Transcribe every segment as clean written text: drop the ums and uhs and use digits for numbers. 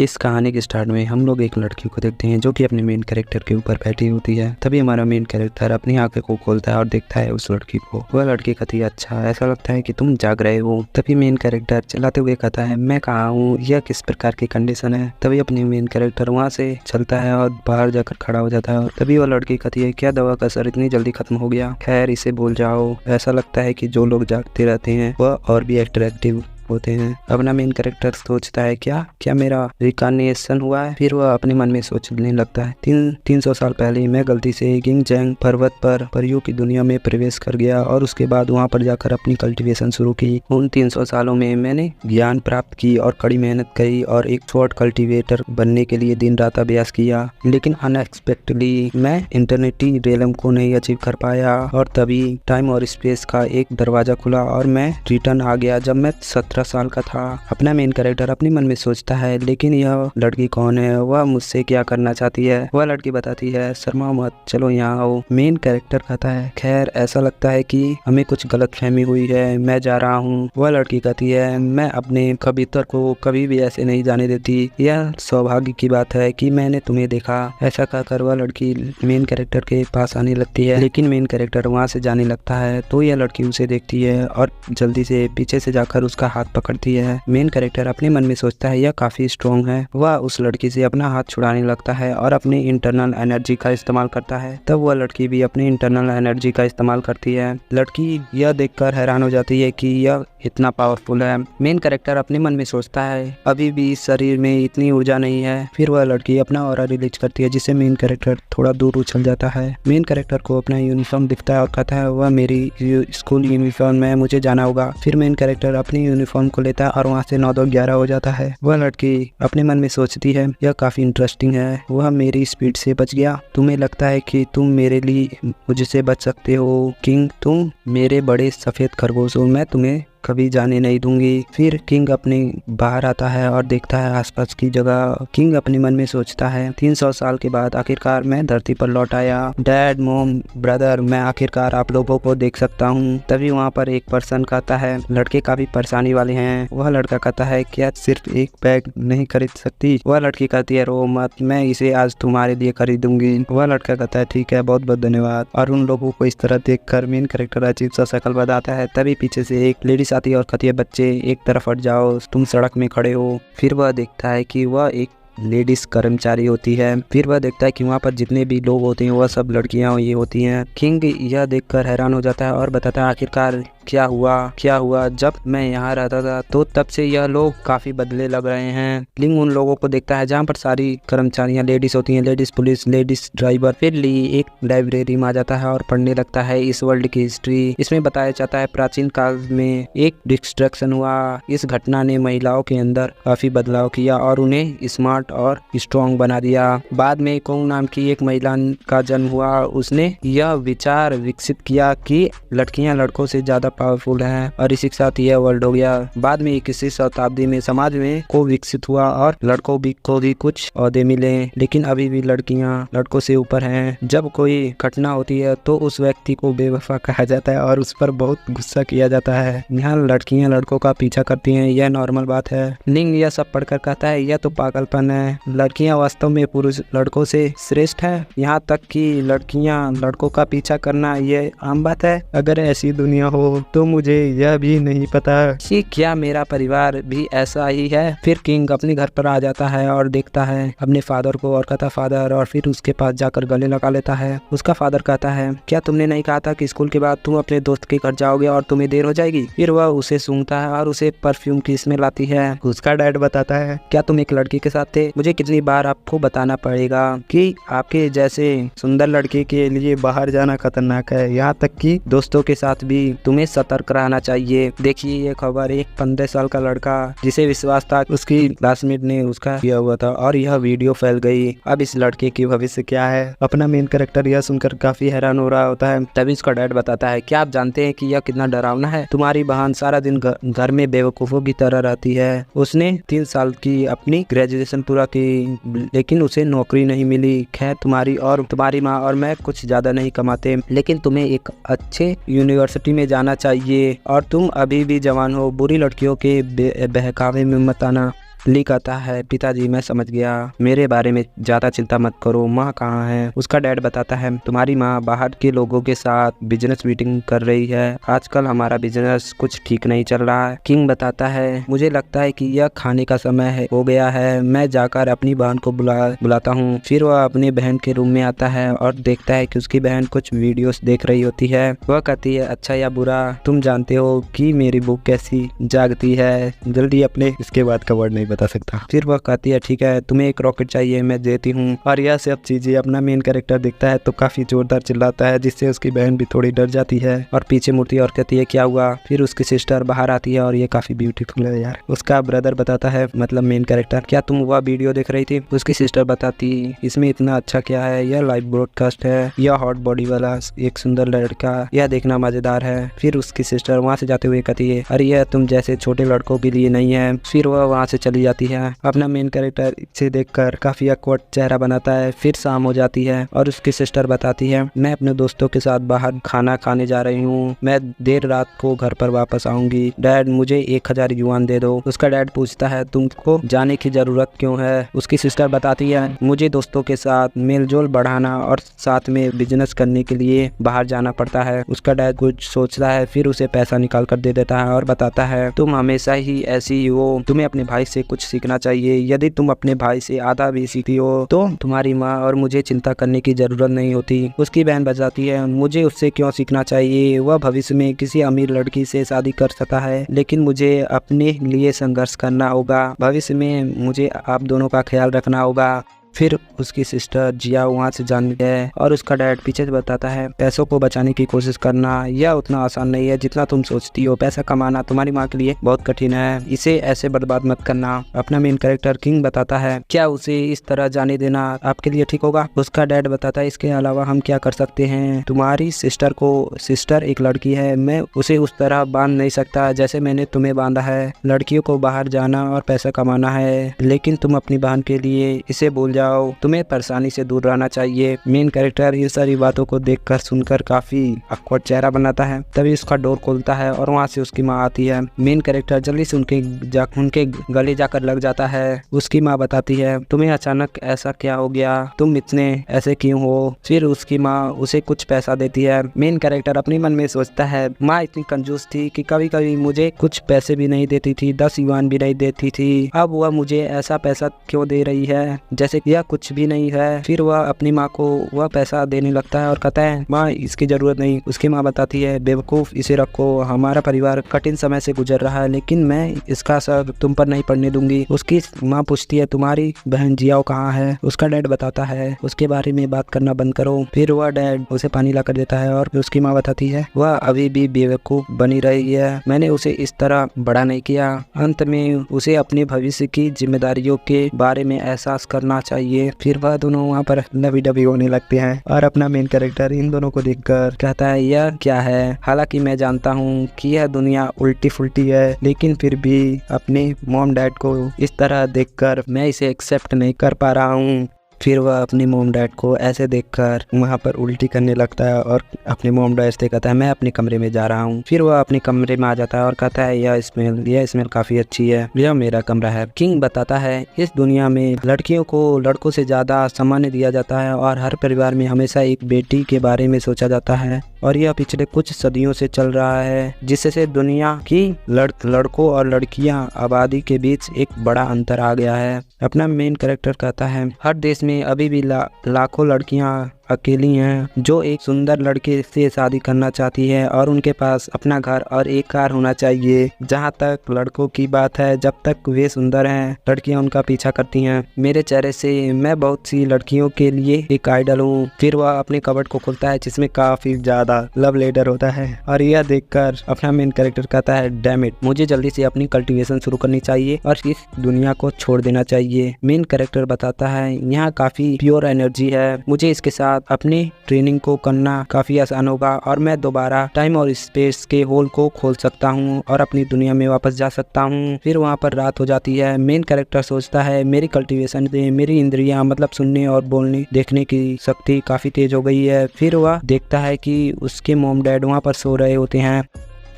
इस कहानी के स्टार्ट में हम लोग एक लड़की को देखते हैं जो कि अपने मेन कैरेक्टर के ऊपर बैठी होती है। तभी हमारा मेन कैरेक्टर अपनी आंखें को खोलता है और देखता है उस लड़की को। वह लड़की कहती है, अच्छा ऐसा लगता है कि तुम जाग रहे हो। तभी मेन कैरेक्टर चलाते हुए कहता है, मैं कहाँ हूँ, यह किस प्रकार की कंडीशन है। तभी अपनी मेन कैरेक्टर वहाँ से चलता है और बाहर जाकर खड़ा हो जाता है। तभी वह लड़की कहती है, क्या दवा का असर इतनी जल्दी खत्म हो गया, खैर इसे भूल जाओ। ऐसा लगता है कि जो लोग जागते रहते हैं वह और भी अट्रैक्टिव होते हैं। अपना मेन कैरेक्टर सोचता है, क्या मेरा रिकार्निएशन हुआ है। फिर वह अपने मन में सोचने लगता है, 300 साल पहले मैं गलती से किंगजेंग पर्वत पर परियों की दुनिया में प्रवेश कर गया और उसके बाद वहां पर जाकर अपनी कल्टीवेशन शुरू की। उन 300 सालों में मैंने ज्ञान प्राप्त की और कड़ी मेहनत करी और एक शॉर्ट कल्टीवेटर बनने के लिए दिन रात अभ्यास किया। लेकिन अनएक्सपेक्टेडली मैं इंटरनेटी रेलम को नहीं अचीव कर पाया और तभी टाइम और स्पेस का एक दरवाजा खुला और मैं रिटर्न आ गया जब मैं 17 साल का था। अपना मेन कैरेक्टर अपने मन में सोचता है, लेकिन यह लड़की कौन है, वह मुझसे क्या करना चाहती है। वह लड़की बताती है, शर्मा मत, चलो यहाँ आओ। मेन कैरेक्टर कहता है, खैर ऐसा लगता है कि हमें कुछ गलतफहमी हुई है, मैं जा रहा हूँ। वह लड़की कहती है, मैं अपने कबूतर को कभी भी ऐसे नहीं जाने देती, यह सौभाग्य की बात है कि मैंने तुम्हें देखा। ऐसा कहकर वह लड़की मेन कैरेक्टर के पास आने लगती है, लेकिन मेन कैरेक्टर वहाँ से जाने लगता है तो यह लड़की उसे देखती है और जल्दी से पीछे से जाकर उसका हाथ पकड़ती है। मेन कैरेक्टर अपने मन में सोचता है, यह काफी स्ट्रॉन्ग है। वह उस लड़की से अपना हाथ छुड़ाने लगता है और अपनी इंटरनल एनर्जी का इस्तेमाल करता है। तब वह लड़की भी अपनी इंटरनल एनर्जी का इस्तेमाल करती है। लड़की यह देखकर हैरान हो जाती है कि यह इतना पावरफुल है। मेन कैरेक्टर अपने मन में सोचता है, अभी भी इस शरीर में इतनी ऊर्जा नहीं है। फिर वह लड़की अपना ऑरा रिलीज करती है जिससे मेन कैरेक्टर थोड़ा दूर उछल जाता है। मेन कैरेक्टर को अपना यूनिफॉर्म दिखता है और कहता है, वह मेरी स्कूल यूनिफॉर्म है, मुझे जाना होगा। फिर मेन कैरेक्टर अपनी यूनिफॉर्म को लेता है और वहाँ से 9-2-11 हो जाता है। वह लड़की अपने मन में सोचती है, यह काफी इंटरेस्टिंग है, वह मेरी स्पीड से बच गया। तुम्हें लगता है कि तुम मेरे लिए मुझसे बच सकते हो किंग, तुम मेरे बड़े सफेद खरगोश हो, मैं तुम्हें कभी जाने नहीं दूंगी। फिर किंग अपने बाहर आता है और देखता है आसपास की जगह। किंग अपने मन में सोचता है, 300 साल के बाद आखिरकार मैं धरती पर लौट आया। डैड, मॉम, ब्रदर, मैं आखिरकार आप लोगों को देख सकता हूँ। तभी वहाँ पर एक पर्सन कहता है, लड़के काफी परेशानी वाले हैं। वह लड़का कहता है, क्या सिर्फ एक बैग नहीं खरीद सकती। वह लड़की कहती है, रो मत, मैं इसे आज तुम्हारे लिए खरीदूंगी। वह लड़का कहता है, ठीक है, बहुत बहुत धन्यवाद। और उन लोगों को इस तरह देख कर मेन कैरेक्टर अजीब सा शक्ल बताता है। तभी पीछे से एक लेडी आती है और कहती है, बच्चे एक तरफ हट जाओ, तुम सड़क में खड़े हो। फिर वह देखता है कि वह एक लेडीज कर्मचारी होती है। फिर वह देखता है कि वहाँ पर जितने भी लोग होते हैं वह सब लड़कियां ये होती हैं। किंग यह देखकर हैरान हो जाता है और बताता है, आखिरकार क्या हुआ। जब मैं यहाँ रहता था तो तब से यह लोग काफी बदले लग रहे हैं। किंग उन लोगों को देखता है जहाँ पर सारी कर्मचारियां लेडीज होती हैं, लेडीज पुलिस, लेडीज ड्राइवर। फिर ली एक लाइब्रेरी में आ जाता है और पढ़ने लगता है इस वर्ल्ड की हिस्ट्री। इसमें बताया जाता है प्राचीन काल में एक डिस्ट्रक्शन हुआ, इस घटना ने महिलाओं के अंदर काफी बदलाव किया और उन्हें स्मार्ट और स्ट्रॉन्ग बना दिया। बाद में कोंग नाम की एक महिला का जन्म हुआ, उसने यह विचार विकसित किया कि लड़कियां लड़कों से ज्यादा पावरफुल है और इसी के साथ यह वर्ल्ड हो गया। बाद में 21वीं शताब्दी में समाज में को विकसित हुआ और लड़कों को भी कुछ ओहदे मिले, लेकिन अभी भी लड़कियां लड़कों से ऊपर हैं। जब कोई घटना होती है तो उस व्यक्ति को बेवफा कहा जाता है और उस पर बहुत गुस्सा किया जाता है। यहाँ लड़कियां लड़कों का पीछा करती हैं, यह नॉर्मल बात है। लिंग यह सब पढ़कर कहता है, यह तो पागलपन है, लड़कियां वास्तव में पुरुष लड़कों से श्रेष्ठ है, यहाँ तक कि लड़कियां लड़कों का पीछा करना ये आम बात है। अगर ऐसी दुनिया हो तो मुझे यह भी नहीं पता कि क्या मेरा परिवार भी ऐसा ही है। फिर किंग अपने घर पर आ जाता है और देखता है अपने फादर को और कहता फादर, और फिर उसके पास जाकर गले लगा लेता है। उसका फादर कहता है, क्या तुमने नहीं कहा था कि स्कूल के बाद तुम अपने दोस्त के घर जाओगे और तुम्हें देर हो जाएगी। फिर वह उसे सूंघता है और उसे परफ्यूम की स्मेल आती है। उसका डैड बताता है, क्या तुम एक लड़की के साथ थे, मुझे कितनी बार आपको बताना पड़ेगा कि आपके जैसे सुंदर लड़के के लिए बाहर जाना खतरनाक है, यहाँ तक कि दोस्तों के साथ भी तुम्हें सतर्क रहना चाहिए। देखिए ये खबर, एक 15 साल का लड़का जिसे विश्वास था उसकी क्लासमेट ने उसका किया हुआ था और यह वीडियो फैल गई। अब इस लड़के की भविष्य क्या है। अपना मेन कैरेक्टर यह सुनकर काफी हैरान हो रहा होता है। तभी उसका डैड बताता है, क्या आप जानते हैं कि यह कितना डरावना है। तुम्हारी बहन सारा दिन घर में बेवकूफों की तरह रहती है। उसने 3 साल की अपनी ग्रेजुएशन पूरा की, लेकिन उसे नौकरी नहीं मिली। खैर तुम्हारी माँ और मैं कुछ ज्यादा नहीं कमाते, लेकिन तुम्हें एक अच्छे यूनिवर्सिटी में जाना चाहिए और तुम अभी भी जवान हो, बुरी लड़कियों के बहकावे में मत आना। ली कहता है पिताजी मैं समझ गया, मेरे बारे में ज्यादा चिंता मत करो, माँ कहाँ है। उसका डैड बताता है तुम्हारी माँ बाहर के लोगों के साथ बिजनेस मीटिंग कर रही है, आजकल हमारा बिजनेस कुछ ठीक नहीं चल रहा है। किंग बताता है मुझे लगता है कि यह खाने का समय हो गया है, मैं जाकर अपनी बहन को बुलाता हूँ। फिर वह अपनी बहन के रूम में आता है और देखता है कि उसकी बहन कुछ वीडियोस देख रही होती है। वह कहती है अच्छा या बुरा तुम जानते हो कि मेरी बुक कैसी जागती है, जल्दी अपने, इसके बाद का वर्ड नहीं बता सकता। फिर वह कहती है ठीक है तुम्हें एक रॉकेट चाहिए मैं देती हूँ। और यह सब चीजें अपना मेन कैरेक्टर देखता है तो काफी जोरदार चिल्लाता है, जिससे उसकी बहन भी थोड़ी डर जाती है और पीछे मुड़ती है और कहती है क्या हुआ। फिर उसकी सिस्टर बाहर आती है और ये काफी ब्यूटीफुल है यार। उसका ब्रदर बताता है मतलब मेन कैरेक्टर क्या तुम वह वीडियो देख रही थी। उसकी सिस्टर बताती इसमें इतना अच्छा क्या है, यह लाइव ब्रॉडकास्ट है, यह हॉट बॉडी वाला एक सुंदर लड़का, यह देखना मजेदार है। फिर उसकी सिस्टर वहाँ से जाते हुए कहती है अरे यह तुम जैसे छोटे लड़कों के लिए नहीं है। फिर वह वहाँ से चली जाती है। अपना मेन कैरेक्टर इसे देखकर काफी अकवर्ड चेहरा बनाता है। फिर शाम हो जाती है और उसकी सिस्टर बताती है मैं अपने दोस्तों के साथ बाहर खाना खाने जा रही हूँ, मैं देर रात को घर पर वापस आऊंगी, डैड मुझे 1000 युआन दे दो। उसका डैड पूछता है तुमको जाने की जरूरत क्यों है। उसकी सिस्टर बताती है मुझे दोस्तों के साथ मेलजोल बढ़ाना और साथ में बिजनेस करने के लिए बाहर जाना पड़ता है। उसका डैड कुछ सोचता है फिर उसे पैसा निकाल कर दे देता है और बताता है तुम हमेशा ही ऐसी ही हो, तुम्हें अपने भाई से कुछ सीखना चाहिए, यदि तुम अपने भाई से आधा भी सीखती हो तो तुम्हारी माँ और मुझे चिंता करने की जरूरत नहीं होती। उसकी बहन बताती है मुझे उससे क्यों सीखना चाहिए, वह भविष्य में किसी अमीर लड़की से शादी कर सकता है लेकिन मुझे अपने लिए संघर्ष करना होगा, भविष्य में मुझे आप दोनों का ख्याल रखना होगा। फिर उसकी सिस्टर जिया वहाँ से जाती है और उसका डैड पीछे से बताता है पैसों को बचाने की कोशिश करना यह उतना आसान नहीं है जितना तुम सोचती हो, पैसा कमाना तुम्हारी माँ के लिए बहुत कठिन है, इसे ऐसे बर्बाद मत करना। अपना मेन कैरेक्टर किंग बताता है क्या उसे इस तरह जाने देना आपके लिए ठीक होगा। उसका डैड बताता है इसके अलावा हम क्या कर सकते हैं, तुम्हारी सिस्टर एक लड़की है, मैं उसे उस तरह बांध नहीं सकता जैसे मैंने तुम्हें बांधा है। लड़कियों को बाहर जाना और पैसा कमाना है लेकिन तुम अपनी बहन के लिए इसे भूल जाओ, तुम्हें परेशानी से दूर रहना चाहिए। मेन कैरेक्टर ये सारी बातों को देखकर सुनकर काफी awkward चेहरा बनाता है। तभी उसका डोर खोलता है और वहाँ से उसकी माँ आती है। मेन कैरेक्टर जल्दी से उनके गले जाकर लग जाता है। उसकी माँ बताती है तुम्हें अचानक ऐसा क्या हो गया, तुम इतने ऐसे क्यों हो। फिर उसकी माँ उसे कुछ पैसा देती है। मेन कैरेक्टर अपने मन में सोचता है माँ इतनी कंजूस थी कि कभी कभी मुझे कुछ पैसे भी नहीं देती थी, 10 युआन भी नहीं देती थी, अब वह मुझे ऐसा पैसा क्यों दे रही है जैसे यह कुछ भी नहीं है। फिर वह अपनी माँ को वह पैसा देने लगता है और कहता है माँ इसकी जरूरत नहीं। उसकी माँ बताती है बेवकूफ इसे रखो, हमारा परिवार कठिन समय से गुजर रहा है लेकिन मैं इसका असर तुम पर नहीं पड़ने दूंगी। उसकी माँ पूछती है तुम्हारी बहन जियाओ कहाँ है। उसका डैड बताता है उसके बारे में बात करना बंद करो। फिर वह डैड उसे पानी ला कर देता है और उसकी माँ बताती है वह अभी भी बेवकूफ बनी रही है, मैंने उसे इस तरह बड़ा नहीं किया। अंत में उसे अपने भविष्य की जिम्मेदारियों के बारे में एहसास करना चाहिए। फिर वह दोनों वहाँ पर लवी डबी होने लगते हैं और अपना मेन कैरेक्टर इन दोनों को देखकर कहता है यह क्या है। हालांकि मैं जानता हूँ कि यह दुनिया उल्टी फुल्टी है लेकिन फिर भी अपने मॉम डैड को इस तरह देखकर मैं इसे एक्सेप्ट नहीं कर पा रहा हूँ। फिर वह अपनी मोम डैड को ऐसे देखकर वहाँ पर उल्टी करने लगता है और अपने मोम डैड से कहता है मैं अपने कमरे में जा रहा हूँ। फिर वह अपने कमरे में आ जाता है और कहता है यह स्मेल काफी अच्छी है, यह मेरा कमरा है। किंग बताता है इस दुनिया में लड़कियों को लड़कों से ज्यादा सम्मान दिया जाता है और हर परिवार में हमेशा एक बेटी के बारे में सोचा जाता है और यह पिछले कुछ सदियों से चल रहा है जिससे दुनिया की लड़कों और लड़कियां आबादी के बीच एक बड़ा अंतर आ गया है। अपना मेन कैरेक्टर कहता है हर देश में अभी भी लाखों लड़कियां अकेली हैं जो एक सुंदर लड़के से शादी करना चाहती है और उनके पास अपना घर और एक कार होना चाहिए। जहां तक लड़कों की बात है जब तक वे सुंदर हैं लड़कियां उनका पीछा करती हैं। मेरे चेहरे से मैं बहुत सी लड़कियों के लिए एक आइडल हूँ। फिर वह अपने कबर्ड को खोलता है जिसमें काफी ज्यादा लव लेटर होता है और यह देखकर अपना मेन कैरेक्टर कहता है डैम इट, मुझे जल्दी से अपनी कल्टीवेशन शुरू करनी चाहिए और इस दुनिया को छोड़ देना चाहिए। मेन कैरेक्टर बताता है यहाँ काफी प्योर एनर्जी है, मुझे इसके साथ अपनी ट्रेनिंग को करना काफी आसान होगा और मैं दोबारा टाइम और स्पेस के होल को खोल सकता हूँ और अपनी दुनिया में वापस जा सकता हूँ। फिर वहाँ पर रात हो जाती है। मेन कैरेक्टर सोचता है मेरी कल्टीवेशन से मेरी इंद्रियां मतलब सुनने और बोलने देखने की शक्ति काफी तेज हो गई है। फिर वह देखता है कि उसके मॉम डैड वहाँ पर सो रहे होते हैं।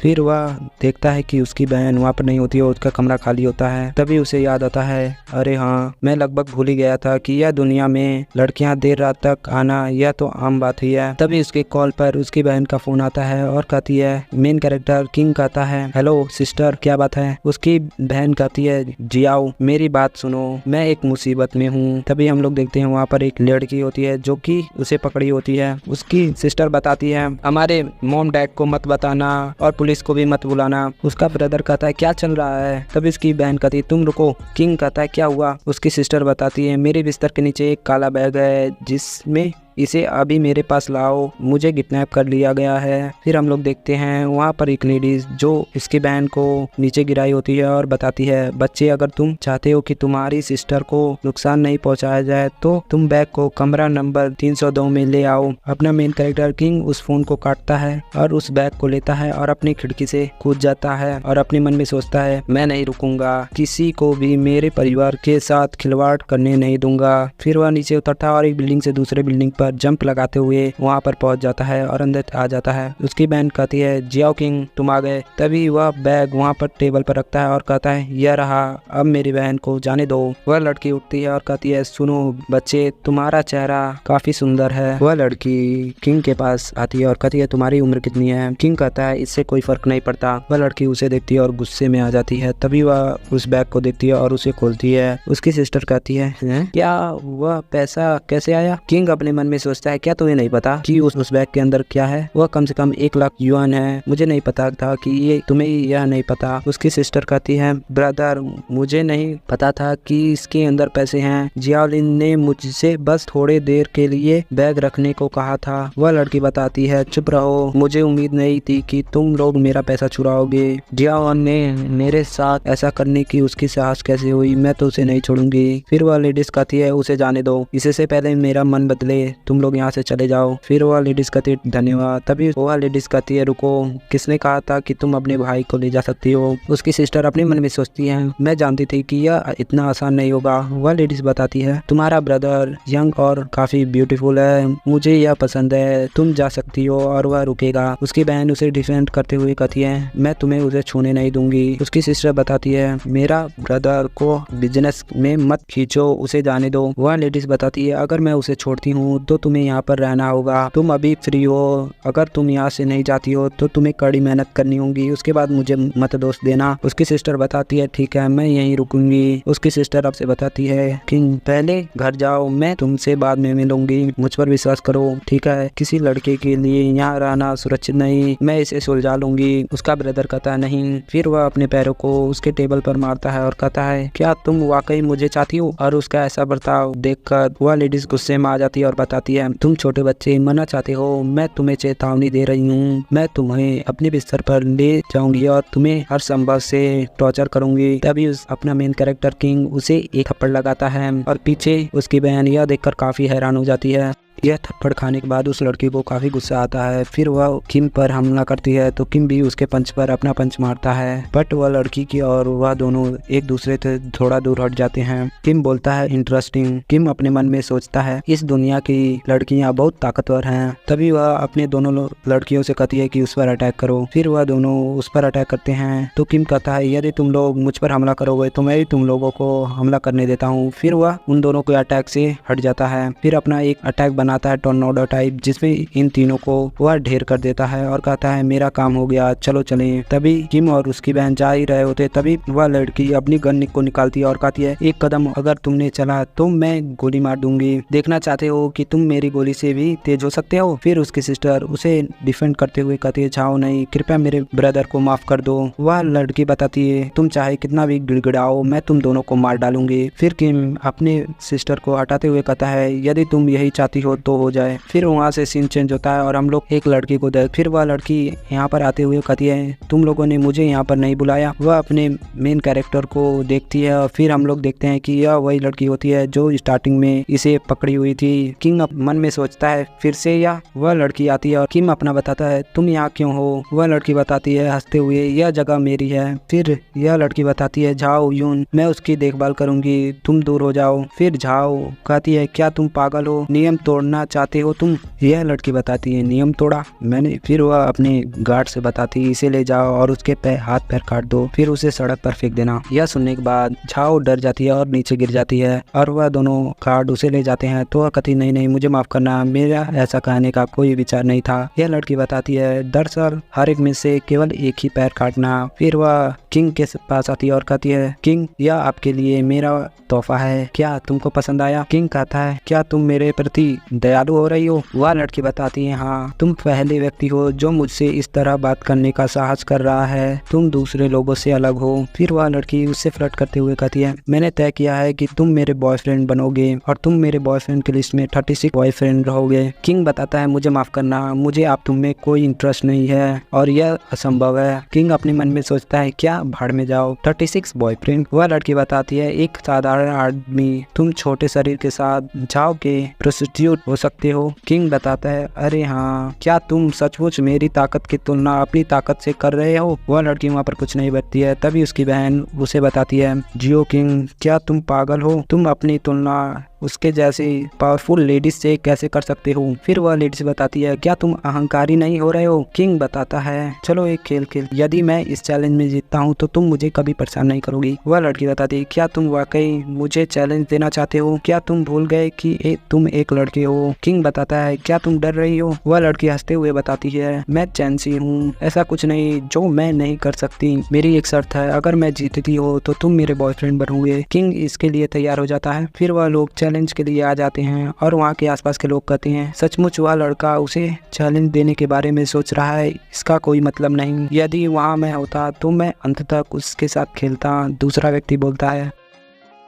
फिर वह देखता है कि उसकी बहन वहाँ पर नहीं होती है, उसका कमरा खाली होता है। तभी उसे याद आता है, अरे हाँ, मैं लगभग भूल ही गया था कि यह दुनिया में लड़कियां देर रात तक आना यह तो आम बात ही है। तभी उसके कॉल पर उसकी बहन का फोन आता है और कहती है, मेन कैरेक्टर किंग कहता है, हेलो सिस्टर, क्या बात है। उसकी बहन कहती है, जियाओ मेरी बात सुनो, मैं एक मुसीबत में हूँ। तभी हम लोग देखते हैं वहाँ पर एक लड़की होती है जो कि उसे पकड़ी होती है। उसकी सिस्टर बताती है, हमारे मॉम डैड को मत बताना और पुलिस को भी मत बुलाना। उसका ब्रदर कहता है, क्या चल रहा है। तभी उसकी बहन कहती है, तुम रुको। किंग कहता है, क्या हुआ। उसकी सिस्टर बताती है, मेरे बिस्तर के नीचे एक काला बैग है जिसमें इसे अभी मेरे पास लाओ, मुझे किडनैप कर लिया गया है। फिर हम लोग देखते हैं वहाँ पर एक लेडीज जो इसकी बहन को नीचे गिराई होती है और बताती है, बच्चे अगर तुम चाहते हो कि तुम्हारी सिस्टर को नुकसान नहीं पहुँचाया जाए तो तुम बैग को कमरा नंबर 302 में ले आओ। अपना मेन कैरेक्टर किंग उस फोन को काटता है और उस बैग को लेता है और अपनी खिड़की से कूद जाता है और अपने मन में सोचता है, मैं नहीं रुकूंगा, किसी को भी मेरे परिवार के साथ खिलवाड़ करने नहीं दूंगा। फिर वह नीचे उतरता है और एक बिल्डिंग से दूसरे बिल्डिंग पर जंप लगाते हुए वहां पर पहुंच जाता है और अंदर आ जाता है। उसकी बहन कहती है, जियाओ किंग तुम आ गए। तभी वह बैग वहां पर टेबल पर रखता है और कहता है, यह रहा, अब मेरी बहन को जाने दो। वह लड़की उठती है और कहती है, सुनो बच्चे, तुम्हारा चेहरा काफी सुंदर है। वह लड़की किंग के पास आती है और कहती है, तुम्हारी उम्र कितनी है। किंग कहता है, इससे कोई फर्क नहीं पड़ता। वह लड़की उसे देखती है और गुस्से में आ जाती है। तभी वह उस बैग को देखती है और उसे खोलती है। उसकी सिस्टर कहती है, क्या वह पैसा कैसे आया। किंग अपने मन में सोचता है, क्या तुम्हें नहीं पता कि उस बैग के अंदर क्या है। वह कम से कम 1 लाख युआन है। मुझे नहीं पता था कि ये तुम्हें यह नहीं पता। उसकी सिस्टर कहती है, ब्रदर मुझे नहीं पता था कि इसके अंदर पैसे हैं। जियालिन ने मुझसे बस थोड़े देर के लिए बैग रखने को कहा था। वह लड़की बताती है, चुप रहो, मुझे उम्मीद नहीं थी कि तुम लोग मेरा पैसा चुराओगे। जियालिन ने मेरे साथ ऐसा करने की उसकी साहस कैसे हुई, मैं तो उसे नहीं छोड़ूंगी। फिर वह लेडीज कहती है, उसे जाने दो, इससे पहले मेरा मन बदले, तुम लोग यहाँ से चले जाओ। फिर वह लेडीज कहती है, धन्यवाद। तभी वह लेडीज कहती है, रुको, किसने कहा था कि तुम अपने भाई को ले जा सकती हो। उसकी सिस्टर अपने मन में सोचती है, मैं जानती थी कि यह इतना आसान नहीं होगा। वह लेडीज बताती है, तुम्हारा ब्रदर यंग और काफी ब्यूटीफुल है, मुझे यह पसंद है, तुम जा सकती हो। और वह रुकेगा। उसकी बहन उसे डिफेंड करते हुए कहती है, मैं तुम्हें उसे छूने नहीं दूंगी। उसकी सिस्टर बताती है, मेरा ब्रदर को बिजनेस में मत खींचो, उसे जाने दो। वह लेडीज बताती है, अगर मैं उसे छोड़ती हूँ तो तुम्हें यहाँ पर रहना होगा, तुम अभी फ्री हो, अगर तुम यहाँ से नहीं जाती हो तो तुम्हें कड़ी मेहनत करनी होगी, उसके बाद मुझे मत दोष देना। उसकी सिस्टर बताती है, ठीक है, मैं यहीं रुकूंगी। उसकी सिस्टर आपसे बताती है, किंग पहले घर जाओ, मैं तुमसे बाद में मिलूंगी, मुझ पर विश्वास करो, ठीक है। किसी लड़के के लिए यहाँ रहना सुरक्षित नहीं, मैं इसे सुलझा लूंगी। उसका ब्रदर कहता नहीं। फिर वह अपने पैरों को उसके टेबल पर मारता है और कहता है, क्या तुम वाकई मुझे चाहती हो। और उसका ऐसा बर्ताव देखकर वह लेडीज गुस्से में आ जाती है और बताती है, तुम छोटे बच्चे मरना चाहते हो, मैं तुम्हें चेतावनी दे रही हूँ, मैं तुम्हें अपने बिस्तर पर ले जाऊंगी और तुम्हें हर संभव से टॉर्चर करूंगी। तभी अपना मेन कैरेक्टर किंग उसे एक थप्पड़ लगाता है और पीछे उसकी बहन यह देखकर काफी हैरान हो जाती है। यह थप्पड़ खाने के बाद उस लड़की को काफी गुस्सा आता है। फिर वह किम पर हमला करती है तो किम भी उसके पंच पर अपना पंच मारता है, बट वह लड़की की और वह दोनों एक दूसरे से थोड़ा दूर हट जाते हैं। किम बोलता है, इंटरेस्टिंग। किम अपने मन में सोचता है, इस दुनिया की लड़कियां बहुत ताकतवर हैं। तभी वह अपने दोनों लड़कियों से कहती है कि उस पर अटैक करो। फिर वह दोनों उस पर अटैक करते हैं तो किम कहता है, यदि तुम लोग मुझ पर हमला करोगे तो मैं भी तुम लोगों को हमला करने देता हूँ। फिर वह उन दोनों के अटैक से हट जाता है। फिर अपना एक अटैक बनाता है टोर्नाडो टाइप, जिसमें इन तीनों को वह ढेर कर देता है और कहता है, मेरा काम हो गया, चलो चलें। तभी किम और उसकी बहन जा ही रहे होते, तभी वह लड़की अपनी गन को निकालती है और कहती है, एक कदम अगर तुमने चला तो मैं गोली मार दूंगी, देखना चाहते हो कि तुम मेरी गोली से भी तेज हो सकते हो। फिर उसकी सिस्टर उसे डिफेंड करते हुए कहती है, जाओ नहीं, कृपया मेरे ब्रदर को माफ कर दो। वह लड़की बताती है, तुम चाहे कितना भी गिड़गिड़ाओ, मैं तुम दोनों को मार डालूंगी। फिर किम अपने सिस्टर को हटाते हुए कहता है, यदि तुम यही चाहती हो तो हो जाए। फिर वहाँ से सीन चेंज होता है और हम लोग एक लड़की को देख, फिर वह लड़की यहाँ पर आते हुए कहती है, तुम लोगों ने मुझे यहाँ पर नहीं बुलाया। वह अपने मेन कैरेक्टर को देखती है और फिर हम लोग देखते हैं कि यह वही लड़की होती है जो स्टार्टिंग में इसे पकड़ी हुई थी। किंग मन में सोचता है, फिर से या वह लड़की आती है और किम अपना बताता है, तुम यहाँ क्यों हो। वह लड़की बताती है हंसते हुए, यह जगह मेरी है। फिर यह लड़की बताती है, जाओ यून, मैं उसकी देखभाल करूंगी, तुम दूर हो जाओ। फिर जाओ कहती है, क्या तुम पागल हो, नियम तोड़ना करना चाहते हो तुम? यह लड़की बताती है नियम तोड़ा मैंने। फिर वह अपने गार्ड से बताती है इसे ले जाओ और उसके हाथ पैर काट दो, फिर उसे सड़क पर फेंक देना। यह सुनने के बाद झाओ डर जाती है और नीचे गिर जाती है और वह दोनों गार्ड उसे ले जाते हैं। तो वह कहती नहीं नहीं मुझे माफ करना, मेरा ऐसा कहने का कोई विचार नहीं था। यह लड़की बताती है दरअसल हर एक में से केवल एक ही पैर काटना। फिर वह किंग के पास आती है और कहती है किंग यह आपके लिए मेरा तोहफा है, क्या तुमको पसंद आया? किंग कहता है क्या तुम मेरे प्रति दयालु हो रही हो? वह लड़की बताती है हाँ, तुम पहले व्यक्ति हो जो मुझसे इस तरह बात करने का साहस कर रहा है, तुम दूसरे लोगों से अलग हो। फिर वह लड़की उससे फ्लर्ट करते हुए कहती है मैंने तय किया है कि तुम मेरे बॉयफ्रेंड बनोगे और तुम मेरे बॉयफ्रेंड की लिस्ट में 36 बॉयफ्रेंड रहोगे। किंग बताता है मुझे माफ करना, मुझे आप तुम में कोई इंटरेस्ट नहीं है और यह असंभव है। किंग अपने मन में सोचता है क्या भाड़ में जाओ 36 बॉयफ्रेंड। वह लड़की बताती है एक साधारण आदमी, तुम छोटे शरीर के साथ जाओ के प्रोस्टिट्यूट हो सकते हो। किंग बताता है अरे हाँ, क्या तुम सचमुच मेरी ताकत की तुलना अपनी ताकत से कर रहे हो? वह लड़की वहाँ पर कुछ नहीं बचती है। तभी उसकी बहन उसे बताती है जियो किंग क्या तुम पागल हो? तुम अपनी तुलना उसके जैसे पावरफुल लेडीज से कैसे कर सकते हो? फिर वह लेडीज बताती है क्या तुम अहंकारी नहीं हो रहे हो? किंग बताता है चलो एक खेल खेल, यदि मैं इस चैलेंज में जीतता हूँ तो तुम मुझे कभी परेशान नहीं करोगी। वह लड़की बताती है क्या तुम वाकई मुझे चैलेंज देना चाहते हो? क्या तुम भूल गए कि तुम एक लड़के हो? किंग बताता है क्या तुम डर रही हो? वह लड़की हंसते हुए बताती है मैं चैंसी हूँ, ऐसा कुछ नहीं जो मैं नहीं कर सकती। मेरी एक शर्त है, अगर मैं जीतती हो तो तुम मेरे बॉयफ्रेंड बनोगे। किंग इसके लिए तैयार हो जाता है। फिर वह लोग चैलेंज के लिए आ जाते हैं और वहाँ के आसपास के लोग कहते हैं सचमुच वह लड़का उसे चैलेंज देने के बारे में सोच रहा है, इसका कोई मतलब नहीं, यदि वहाँ मैं होता तो मैं अंत तक उसके साथ खेलता। दूसरा व्यक्ति बोलता है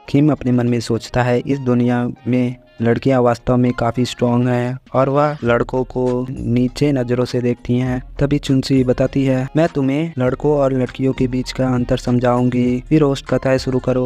किम अपने मन में सोचता है इस दुनिया में लड़कियां वास्तव में काफ़ी स्ट्रॉन्ग हैं और वह लड़कों को नीचे नज़रों से देखती हैं। तभी चुनसी बताती है मैं तुम्हें लड़कों और लड़कियों के बीच का अंतर समझाऊंगी। फिर होस्ट कहता है शुरू करो।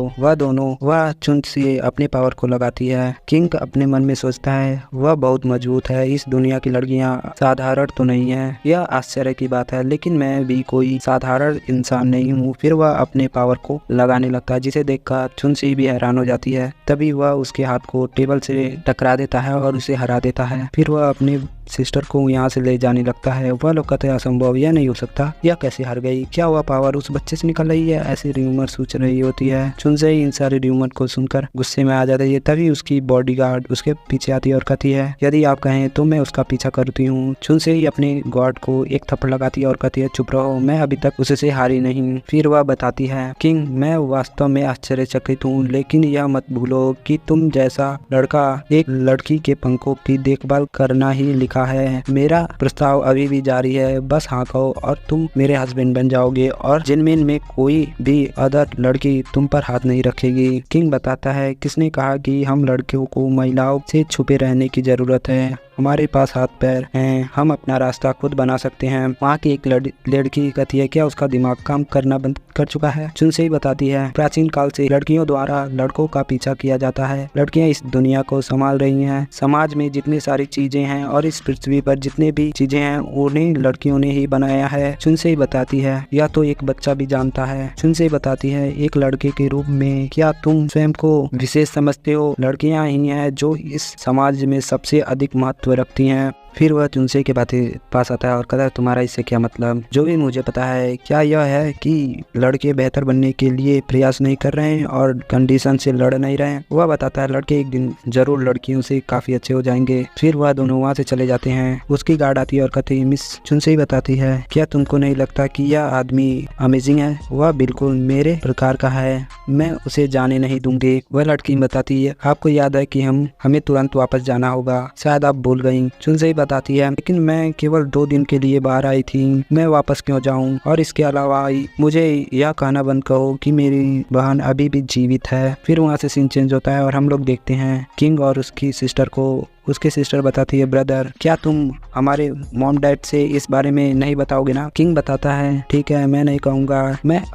वह चुनसी अपने पावर को लगाती है। किंग अपने मन में सोचता है वह बहुत मजबूत है, इस दुनिया की लड़कियां साधारण तो नहीं है, यह आश्चर्य की बात है, लेकिन मैं भी कोई साधारण इंसान नहीं हूँ। फिर वह अपने पावर को लगाने लगता है जिसे देखकर चुनसी भी हैरान हो जाती है। तभी वह उसके हाथ को टेबल से टकरा देता है और उसे हरा देता है। फिर वह अपने सिस्टर को यहाँ से ले जाने लगता है। वह लोग कहते हैं असंभव, यह नहीं हो सकता, यह कैसे हार गई? क्या वह पावर उस बच्चे से निकल रही है? ऐसी र्यूमर सोच रही होती है। चुनसे इन सारे र्यूमर को सुनकर गुस्से में आ जाती है। तभी उसकी बॉडीगार्ड उसके पीछे आती है और कहती है यदि आप कहें तो मैं उसका पीछा करती हूँ। चुनसे ही अपने गार्ड को एक थप्पड़ लगाती है और कहती है चुप रहो, मैं अभी तक उससे हारी नहीं। फिर वह बताती है किंग मैं वास्तव में आश्चर्यचकित हूँ, लेकिन यह मत भूलो कि तुम जैसा लड़का एक लड़की के पंखों की देखभाल करना ही लिखा है। मेरा प्रस्ताव अभी भी जारी है, बस हाँ कहो और तुम मेरे हस्बैंड बन जाओगे और जिनमें में कोई भी अदर लड़की तुम पर हाथ नहीं रखेगी। किंग बताता है किसने कहा कि हम लड़कियों को महिलाओं से छुपे रहने की जरूरत है? हमारे पास हाथ पैर हैं, हम अपना रास्ता खुद बना सकते हैं। वहाँ की एक लड़की कहती है क्या उसका दिमाग काम करना बंद कर चुका है? चुनसे ही बताती है प्राचीन काल से लड़कियों द्वारा लड़कों का पीछा किया जाता है, लड़कियां इस दुनिया को संभाल रही हैं। समाज में जितनी सारी चीजें हैं और इस पृथ्वी पर जितने भी चीजें हैं उन्हें लड़कियों ने ही बनाया है। चुनसे ही बताती है यह तो एक बच्चा भी जानता है। चुनसे ही बताती है एक लड़के के रूप में क्या तुम स्वयं को विशेष समझते हो? लड़कियां ही हैं जो इस समाज में सबसे अधिक महत्व रखती हैं। फिर वह चुनसे के पास आता है और कहता है तुम्हारा इससे क्या मतलब? जो भी मुझे पता है क्या यह है कि लड़के बेहतर बनने के लिए प्रयास नहीं कर रहे हैं और कंडीशन से लड़ नहीं रहे हैं? वह बताता है लड़के एक दिन जरूर लड़कियों से काफी अच्छे हो जाएंगे। फिर वह दोनों वहाँ से चले जाते हैं। उसकी गार्ड आती है और कहती है मिस चुनसे ही बताती है क्या तुमको नहीं लगता कि यह आदमी अमेजिंग है? वह बिल्कुल मेरे प्रकार का है, मैं उसे जाने नहीं दूंगी। वह लड़की बताती है आपको याद है कि हमें तुरंत वापस जाना होगा, शायद आप भूल गई। चुनसे बताती है लेकिन मैं केवल 2 दिन के लिए बाहर आई थी, मैं वापस क्यों जाऊं? और इसके अलावा मुझे यह कहना बंद करो कि मेरी बहन अभी भी जीवित है। फिर वहाँ से सीन चेंज होता है और हम लोग देखते हैं किंग और उसकी सिस्टर को। उसकी सिस्टर बताती है ब्रदर क्या तुम हमारे मॉम डैड से इस बारे में नहीं बताओगे ना? किंग बताता है ठीक है मैं नहीं कहूँगा,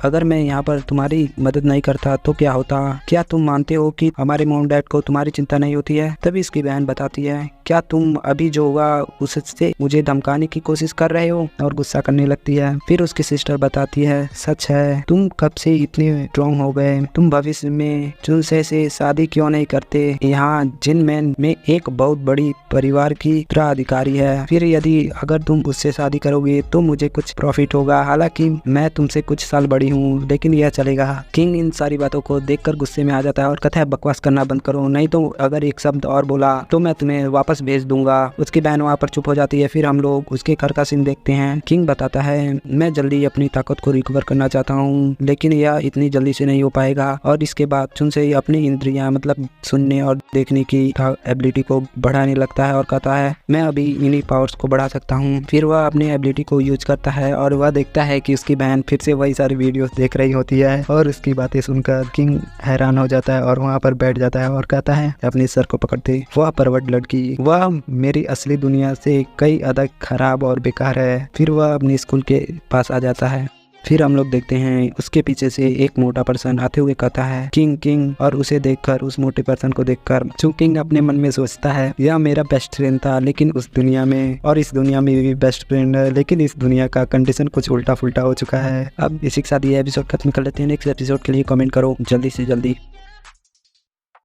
अगर मैं यहाँ पर तुम्हारी मदद नहीं करता तो क्या होता? क्या तुम मानते हो कि हमारे मॉम डैड को तुम्हारी चिंता नहीं होती है? तभी इसकी बहन बताती है क्या तुम अभी जो होगा उससे मुझे धमकाने की कोशिश कर रहे हो? और गुस्सा करने लगती है। फिर उसकी सिस्टर बताती है सच है, तुम कब से इतने स्ट्रॉन्ग हो गए? तुम भविष्य में चुनसे से शादी क्यों नहीं करते? यहाँ जिन मैन में एक बहुत बड़ी परिवार की उत्तराधिकारी है, फिर यदि अगर तुम उससे शादी करोगे तो मुझे कुछ प्रॉफिट होगा, हालांकि मैं तुमसे कुछ साल बड़ी हूँ, लेकिन यह चलेगा। किंग इन सारी बातों को देखकर गुस्से में आ जाता है और कहता है बकवास करना बंद करो, नहीं तो अगर एक शब्द और बोला तो मैं तुम्हें वापस भेज दूंगा। उसकी बहन वहाँ पर चुप हो जाती है। फिर हम लोग उसके घर का सीन देखते हैं। किंग बताता है मैं जल्दी अपनी ताकत को रिकवर करना चाहता हूँ, लेकिन यह इतनी जल्दी से नहीं हो पाएगा। और इसके बाद सुन से ही अपनी इंद्रियां मतलब सुनने और देखने की एबिलिटी को बढ़ाने लगता है और कहता है मैं अभी इन्हीं पावर्स को बढ़ा सकता हूँ। फिर वह अपनी एबिलिटी को यूज करता है और वह देखता है कि उसकी बहन फिर से वही सारी वीडियोस देख रही होती है और उसकी बातें सुनकर किंग हैरान हो जाता है और वहाँ पर बैठ जाता है और कहता है अपने सर को पकड़ते, वह परवट लड़की, वह मेरी असली दुनिया से कई अधिक खराब और बेकार है। फिर वह अपने स्कूल के पास आ जाता है। फिर हम लोग देखते हैं उसके पीछे से एक मोटा पर्सन आते हुए कहता है किंग किंग, और उसे देखकर उस मोटे पर्सन को देखकर किंग अपने मन में सोचता है यह मेरा बेस्ट फ्रेंड था, लेकिन उस दुनिया में और इस दुनिया में भी बेस्ट फ्रेंड है, लेकिन इस दुनिया का कंडीशन कुछ उल्टा फुल्टा हो चुका है। अब इसी के साथ ये एपिसोड खत्म कर लेते हैं। नेक्स्ट एपिसोड के लिए कमेंट करो जल्दी से जल्दी।